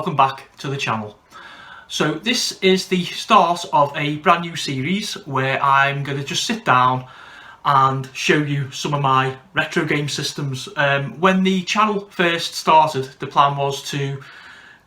welcome back to the channel. So this is the start of a brand new series where I'm going to just sit down and show you some of my retro game systems. When the channel first started, the plan was to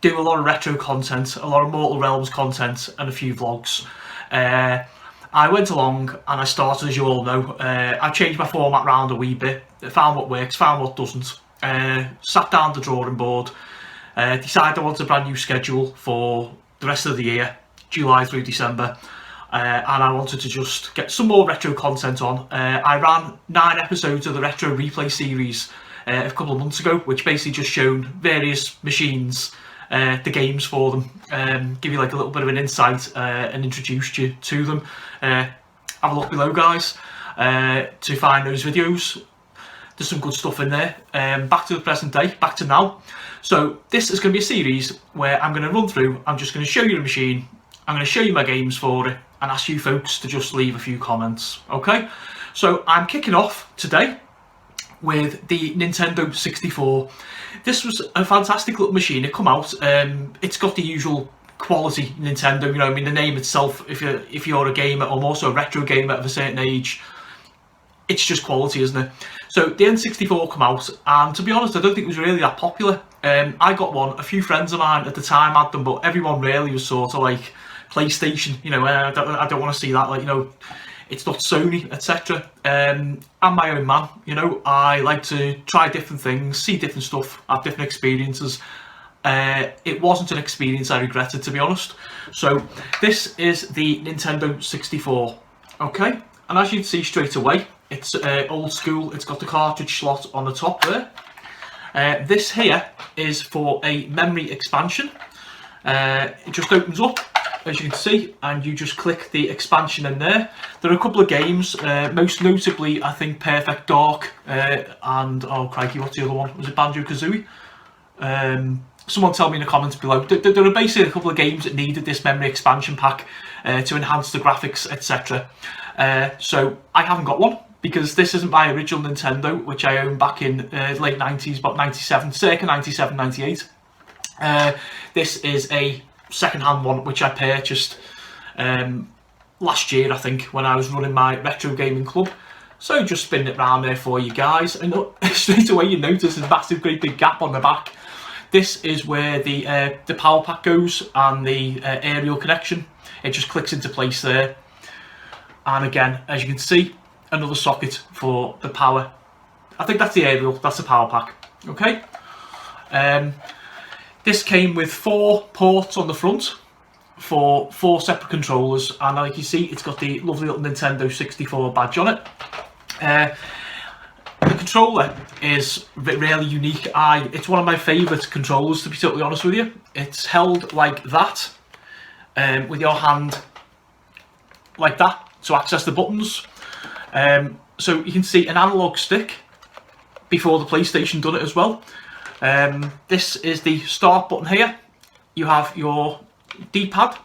do a lot of retro content, a lot of Mortal Realms content and a few vlogs. I went along and I started, as you all know, I changed my format around a wee bit, found what works, found what doesn't, sat down at the drawing board, decided I wanted a brand new schedule for the rest of the year, July through December, and I wanted to just get some more retro content on. I ran 9 episodes of the Retro Replay series a couple of months ago, which basically just showed various machines, the games for them, give you like a little bit of an insight and introduced you to them. Have a look below, guys, to find those videos. There's some good stuff in there. Back to the present day, back to now. So this is going to be a series where I'm going to run through, I'm just going to show you the machine, I'm going to show you my games for it, and ask you folks to just leave a few comments, okay? So I'm kicking off today with the Nintendo 64. This was a fantastic little machine. It come out, it's got the usual quality Nintendo, you know, I mean, the name itself, if you're a gamer or more so a retro gamer of a certain age, it's just quality, isn't it? So the N64 come out, and to be honest, I don't think it was really that popular. I got one, a few friends of mine at the time had them, but everyone really was sort of like PlayStation, you know, I don't want to see that, like, you know, it's not Sony, etc. I'm my own man, you know, I like to try different things, see different stuff, have different experiences. It wasn't an experience I regretted, to be honest. So this is the Nintendo 64, okay? And as you can see straight away, it's old school. It's got the cartridge slot on the top there. This here is for a memory expansion. It just opens up, as you can see, and you just click the expansion in there. There are a couple of games, most notably, I think, Perfect Dark, and, oh crikey, what's the other one? Was it Banjo-Kazooie? Someone tell me in the comments below. There are basically a couple of games that needed this memory expansion pack to enhance the graphics, etc. So I haven't got one, because this isn't my original Nintendo, which I owned back in late 90s, about 97, circa 97, 98. This is a second-hand one, which I purchased last year, I think, when I was running my retro gaming club. So just spinning it around there for you guys, and straight away you notice a massive, great big gap on the back. This is where the power pack goes and the aerial connection. It just clicks into place there. And again, as you can see, another socket for the power. I think that's the aerial, that's the power pack, okay? This came with 4 ports on the front for 4 separate controllers, and like you see, it's got the lovely little Nintendo 64 badge on it. The controller is really unique. It's one of my favourite controllers, to be totally honest with you. It's held like that, with your hand like that to access the buttons. So you can see an analog stick before the PlayStation done it as well. This is the start button here. You have your D-pad,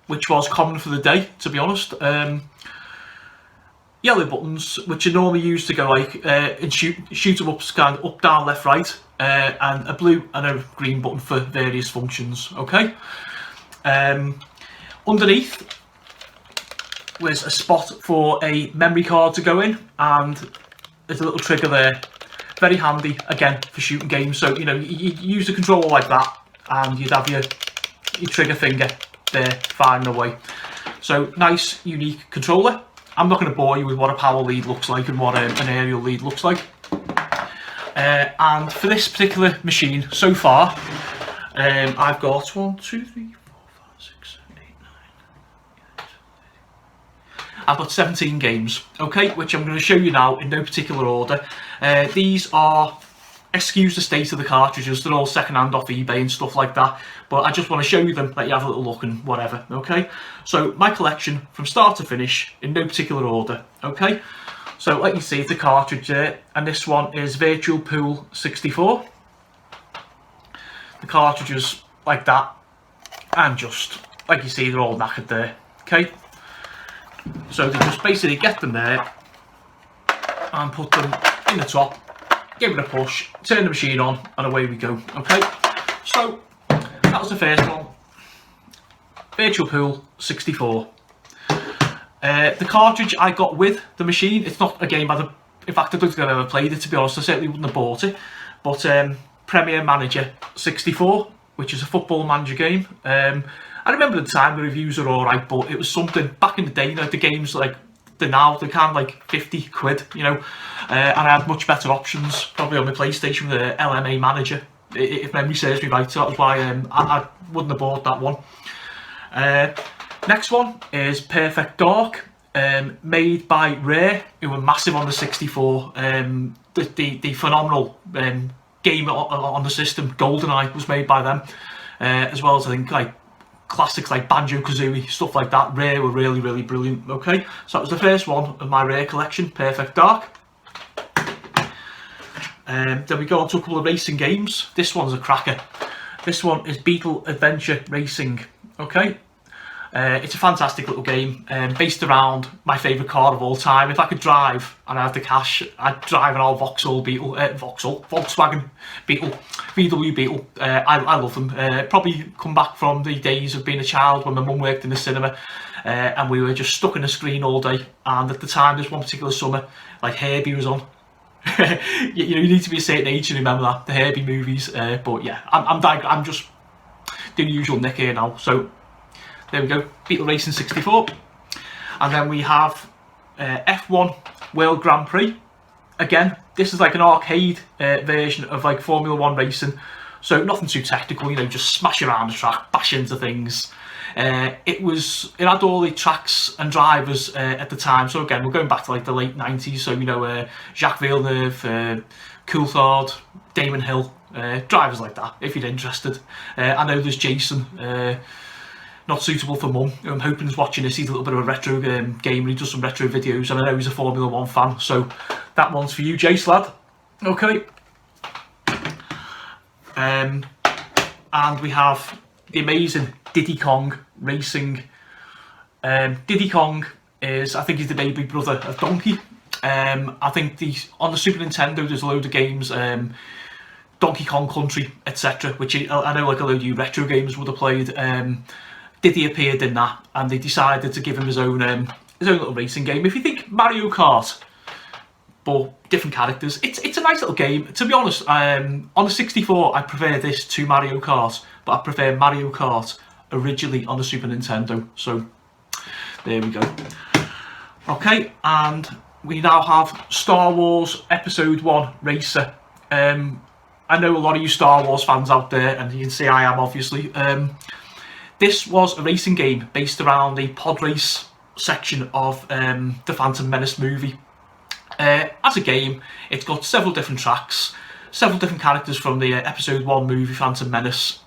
which was common for the day, to be honest. Yellow buttons, which are normally used to go like and shoot them up, kind of up, down, left, right, and a blue and a green button for various functions. Okay. Underneath was a spot for a memory card to go in, and there's a little trigger there. Very handy, again, for shooting games. So, you know, you use the controller like that, and you'd have your trigger finger there firing away. So, nice, unique controller. I'm not going to bore you with what a power lead looks like and what an aerial lead looks like. And for this particular machine, so far, I've got 1, 2, 3, 4, 5, 6, 7, 8, 9, 10, 11. I've got 17 games, okay, which I'm going to show you now in no particular order. These are, excuse the state of the cartridges, they're all second-hand off eBay and stuff like that, but I just want to show you them, let you have a little look and whatever, okay? So my collection from start to finish in no particular order, okay? So like you see, the cartridge there, and this one is Virtual Pool 64. The cartridges like that, and just like you see, they're all knackered there, okay? So they just basically get them there and put them in the top, give it a push, turn the machine on, and away we go. Okay, so that was the first one. Virtual Pool 64. The cartridge I got with the machine, it's not a game in fact I don't think I've ever played it, to be honest. I certainly wouldn't have bought it, but Premier Manager 64, which is a football manager game. I remember at the time the reviews were alright, but it was something back in the day. You know, the games like they're now, they can like 50 quid, you know, and I had much better options probably on my PlayStation with the LMA Manager, if memory serves me right. So that was why I wouldn't have bought that one. Next one is Perfect Dark, made by Rare, who were massive on the 64. The phenomenal game on the system, GoldenEye, was made by them, as well as I think like classics like Banjo-Kazooie, stuff like that. Rare were really, really brilliant. Okay, so that was the first one of my Rare collection, Perfect Dark. Then we go on to a couple of racing games. This one's a cracker. This one is Beetle Adventure Racing. Okay, it's a fantastic little game, based around my favourite car of all time. If I could drive and I had the cash, I'd drive an old Volkswagen Beetle, VW Beetle. I love them. Probably come back from the days of being a child when my mum worked in the cinema, and we were just stuck in a screen all day. And at the time, there's one particular summer, like Herbie was on. you know, you need to be a certain age to remember that, the Herbie movies. But yeah, I'm just doing the usual nick here now. So there we go, Beetle Racing 64. And then we have F1 World Grand Prix. Again, this is like an arcade version of like Formula 1 racing. So nothing too technical, you know, just smash around the track, bash into things. It had all the tracks and drivers at the time. So again, we're going back to like the late 90s. So, you know, Jacques Villeneuve, Coulthard, Damon Hill, drivers like that, if you're interested. I know there's Jason, not suitable for mum. I'm hoping he's watching this. He's a little bit of a retro gamer. He does some retro videos, and I know he's a Formula 1 fan. So that one's for you, Jace lad. Okay. And we have the amazing Diddy Kong Racing. Diddy Kong is, I think he's the baby brother of Donkey. I think on the Super Nintendo there's a load of games, Donkey Kong Country, etc., which I know like a load of you retro gamers would have played. Diddy appeared in that, and they decided to give him his own little racing game. If you think Mario Kart, but different characters, it's a nice little game. To be honest, on the 64, I prefer this to Mario Kart, but I prefer Mario Kart originally on the Super Nintendo. So there we go. Okay, and we now have Star Wars Episode 1 Racer. I know a lot of you Star Wars fans out there, and you can see I am, obviously. This was a racing game based around the pod race section of the Phantom Menace movie. As a game, it's got several different tracks, several different characters from the Episode 1 movie Phantom Menace.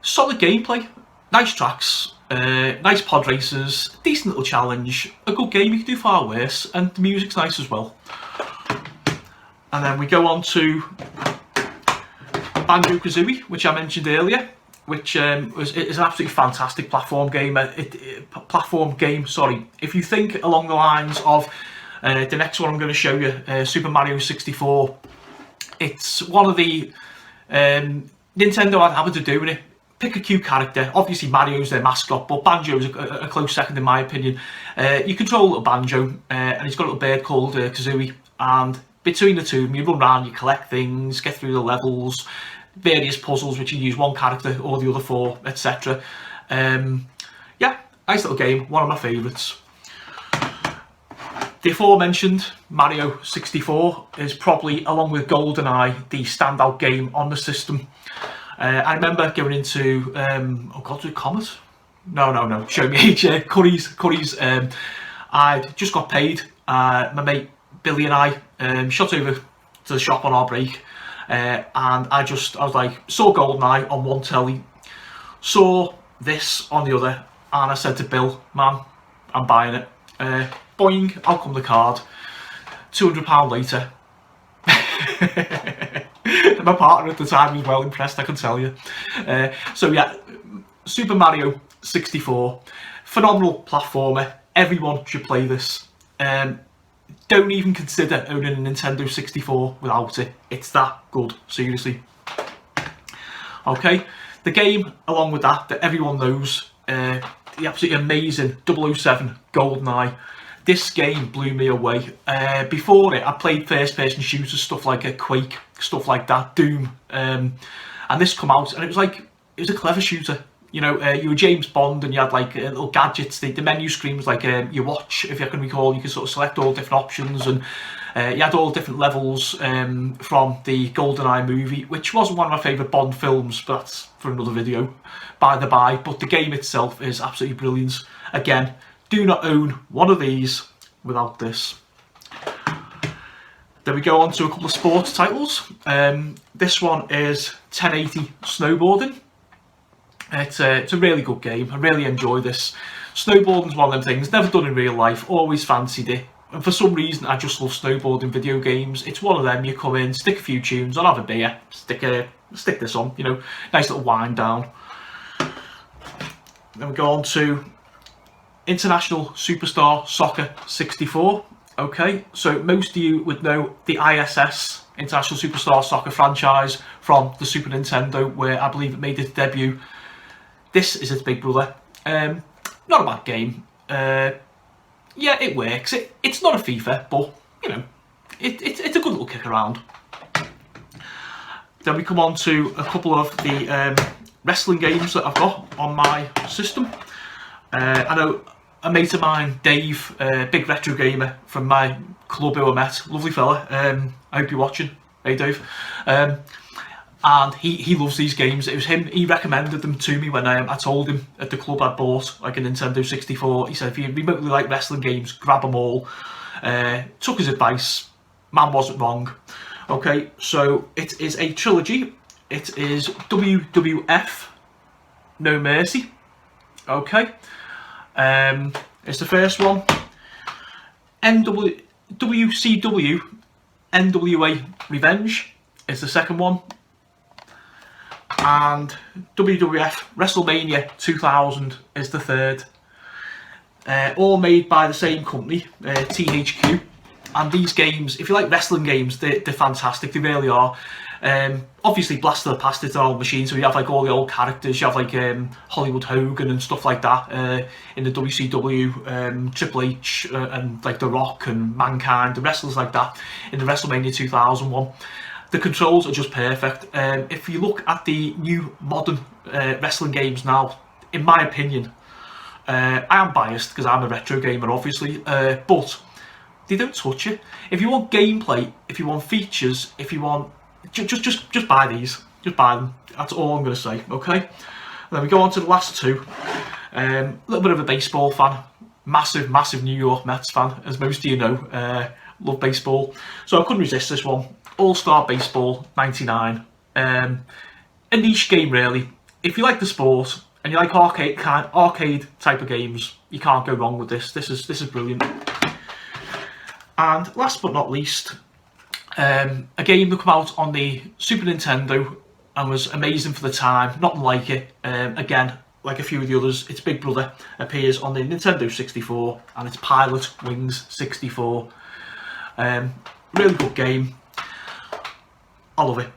Solid gameplay, nice tracks, nice pod races, decent little challenge, a good game. You could do far worse, and the music's nice as well. And then we go on to Banjo-Kazooie, which I mentioned earlier, which is an absolutely fantastic platform game. Sorry, if you think along the lines of the next one I'm going to show you, Super Mario 64, it's one of the Nintendo had a habit of doing it. Pick a cute character. Obviously Mario's their mascot, but Banjo's a close second in my opinion. You control a little Banjo, and he's got a little bird called Kazooie, and between the two of them, you run around, you collect things, get through the levels, various puzzles which you use one character or the other for, etc. Yeah, nice little game, one of my favourites. The aforementioned Mario 64 is probably, along with GoldenEye, the standout game on the system. I remember going into, oh god, was it Comet? No, show me age, Curry's. I'd just got paid, my mate Billy and I shot over to the shop on our break, and I was like, saw GoldenEye on one telly, saw this on the other, and I said to Bill, man, I'm buying it. Boing, out come the card, £200 later. My partner at the time was well impressed, I can tell you. So yeah, Super Mario 64, phenomenal platformer, everyone should play this. Don't even consider owning a Nintendo 64 without it, it's that good, seriously. Okay, The game, along with that everyone knows, the absolutely amazing 007 GoldenEye. This game blew me away. Before it, I played first-person shooters, stuff like Quake, stuff like that, Doom, and this come out, and it was a clever shooter. You know, you were James Bond, and you had like little gadgets. The menu screen was like your watch, if you can recall. You could sort of select all different options, and you had all different levels from the GoldenEye movie, which wasn't one of my favourite Bond films, but that's for another video, by the by. But the game itself is absolutely brilliant. Again, do not own one of these without this. Then we go on to a couple of sports titles. This one is 1080 Snowboarding. It's a really good game. I really enjoy this. Snowboarding's one of them things, never done in real life, always fancied it. And for some reason, I just love snowboarding video games. It's one of them, you come in, stick a few tunes, I'll have a beer, stick this on, you know, nice little wind down. Then we go on to International Superstar Soccer 64. Okay, so most of you would know the ISS, International Superstar Soccer franchise, from the Super Nintendo, where I believe it made its debut. This is its big brother. Not a bad game. Yeah, it works. It's not a FIFA, but you know, it's a good little kick around. Then we come on to a couple of the wrestling games that I've got on my system. I know a mate of mine, Dave, big retro gamer from my club who I met, lovely fella. I hope you're watching. Hey Dave. And he loves these games. It was him, he recommended them to me when I told him at the club I bought like a Nintendo 64. He said, if you remotely like wrestling games, grab them all. Took his advice, man wasn't wrong. Okay, so it is a trilogy. It is WWF No Mercy. Okay, it's the first one. WCW NWA Revenge is the second one. And WWF WrestleMania 2000 is the third. All made by the same company, THQ. And these games, if you like wrestling games, they're fantastic, they really are. Obviously Blast of the Past is an old machine, so you have like all the old characters, you have like Hollywood Hogan and stuff like that in the WCW, Triple H and like The Rock and Mankind, the wrestlers like that in the WrestleMania 2000 one. The controls are just perfect. If you look at the new modern wrestling games now, in my opinion, I am biased because I'm a retro gamer obviously, but they don't touch it. If you want gameplay, if you want features, if you want, just buy these. Just buy them. That's all I'm going to say. Okay. And then we go on to the last two. A little bit of a baseball fan, massive New York Mets fan, as most of you know. Love baseball, so I couldn't resist this one. All-Star Baseball 99. A niche game really. If you like the sport and you like arcade type of games, you can't go wrong with this. This is brilliant. And last but not least, a game that came out on the Super Nintendo and was amazing for the time. Nothing like it. Again, like a few of the others, its big brother appears on the Nintendo 64, and it's Pilot Wings 64. Really good game. I love it.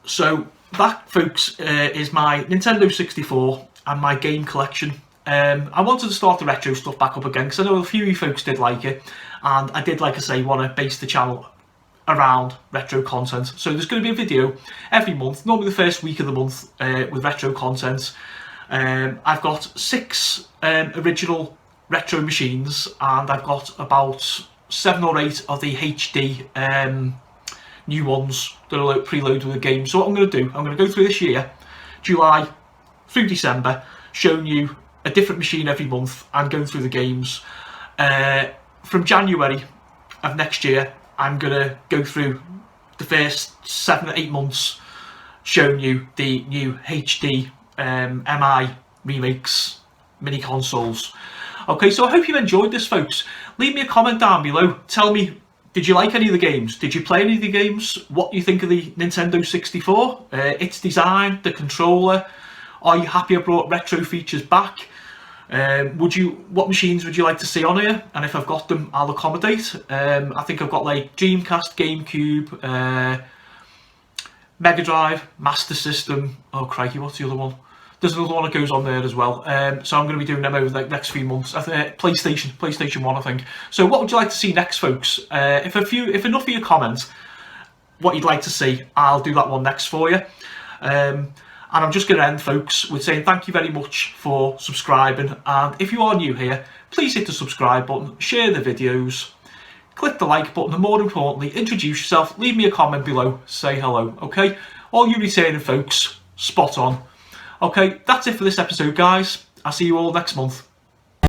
So that, folks, is my Nintendo 64 and my game collection. I wanted to start the retro stuff back up again because I know a few of you folks did like it, and I did, like I say, want to base the channel around retro content. So there's going to be a video every month, normally the first week of the month, with retro content. I've got 6 original retro machines, and I've got about 7 or 8 of the HD new ones that are preloaded with the game. So what I'm going to do, I'm going to go through this year, July through December, showing you a different machine every month and going through the games. From January of next year, I'm going to go through the first 7 or 8 months, showing you the new HD MI remakes mini consoles. Okay, so I hope you enjoyed this, folks. Leave me a comment down below. Tell me, did you like any of the games? Did you play any of the games? What do you think of the Nintendo 64? Its design, the controller. Are you happy I brought retro features back? What machines would you like to see on here? And if I've got them, I'll accommodate. I think I've got like Dreamcast, GameCube, Mega Drive, Master System. Oh crikey, what's the other one? there's another one that goes on there as well. So I'm going to be doing them over the next few months. PlayStation 1, I think. So what would you like to see next, folks? If enough of you comment what you'd like to see, I'll do that one next for you. And I'm just going to end, folks, with saying thank you very much for subscribing. And if you are new here, please hit the subscribe button, share the videos, click the like button, and more importantly, introduce yourself, leave me a comment below, say hello, okay? All you returning folks, spot on. Okay, that's it for this episode, guys. I'll see you all next month.